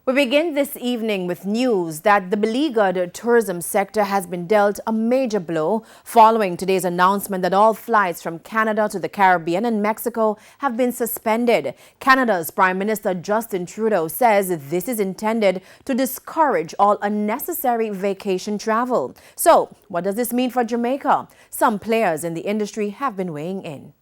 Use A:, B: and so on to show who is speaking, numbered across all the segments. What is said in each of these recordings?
A: We begin this evening with news that the beleaguered tourism sector has been dealt a major blow following today's announcement that all flights from Canada to the Caribbean and Mexico have been suspended. Canada's Prime Minister Justin Trudeau says this is intended to discourage all unnecessary vacation travel. So, what does this mean for Jamaica? Some players in the industry have been weighing in.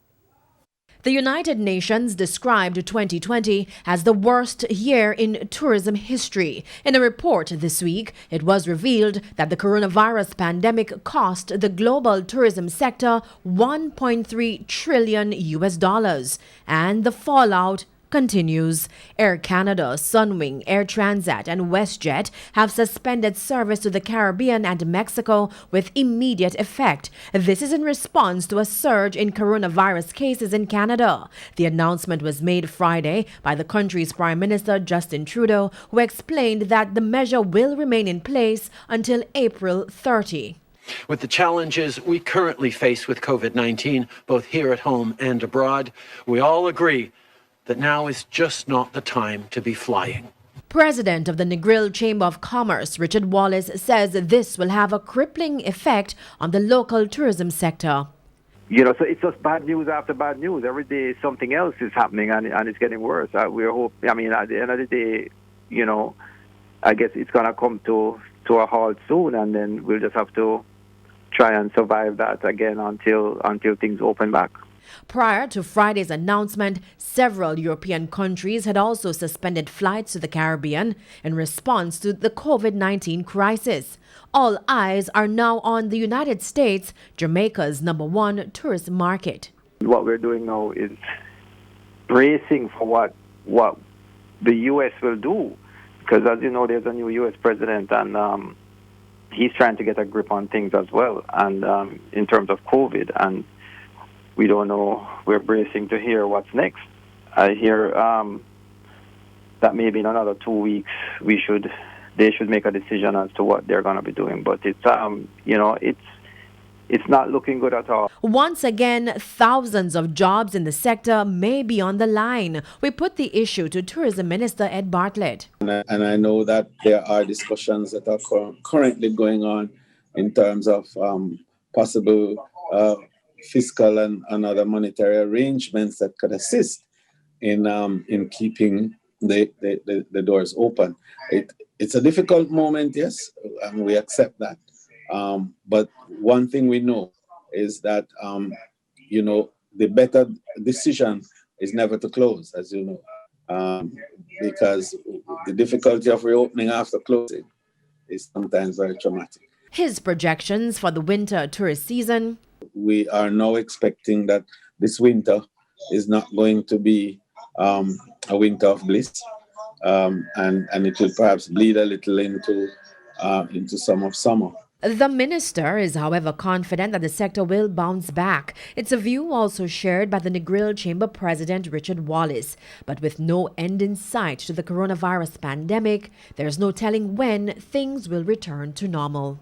A: The United Nations described 2020 as the worst year in tourism history. In a report this week, it was revealed that the coronavirus pandemic cost the global tourism sector $1.3 trillion, and the fallout continues. Air Canada, Sunwing, Air Transat and WestJet have suspended service to the Caribbean and Mexico with immediate effect. This is in response to a surge in coronavirus cases in Canada. The announcement was made Friday by the country's Prime Minister Justin Trudeau, who explained that the measure will remain in place until April 30.
B: With the challenges we currently face with COVID-19, both here at home and abroad, we all agree that now is just not the time to be flying.
A: President of the Negril Chamber of Commerce, Richard Wallace, says this will have a crippling effect on the local tourism sector.
C: So it's just bad news after bad news. Every day something else is happening and it's getting worse. At the end of the day, I guess it's going to come to a halt soon, and then we'll just have to try and survive that again until things open back.
A: Prior to Friday's announcement, several European countries had also suspended flights to the Caribbean in response to the COVID-19 crisis. All eyes are now on the United States, Jamaica's #1 tourist market.
C: What we're doing now is bracing for what the U.S. will do, because as you know, there's a new U.S. president, and he's trying to get a grip on things as well, and in terms of COVID, and we don't know. We're bracing to hear what's next. I hear that maybe in another 2 weeks they should make a decision as to what they're going to be doing. But it's not looking good at all.
A: Once again, thousands of jobs in the sector may be on the line. We put the issue to Tourism Minister Ed Bartlett.
D: And I know that there are discussions that are currently going on in terms of possible fiscal and other monetary arrangements that could assist in keeping the doors open. It's a difficult moment, yes, and we accept that. But one thing we know is that the better decision is never to close, as you know, because the difficulty of reopening after closing is sometimes very traumatic.
A: His projections for the winter tourist season:
D: we are now expecting that this winter is not going to be a winter of bliss, and it will perhaps bleed a little into some of summer.
A: The minister is, however, confident that the sector will bounce back. It's a view also shared by the Negril Chamber President Richard Wallace. But with no end in sight to the coronavirus pandemic, there's no telling when things will return to normal.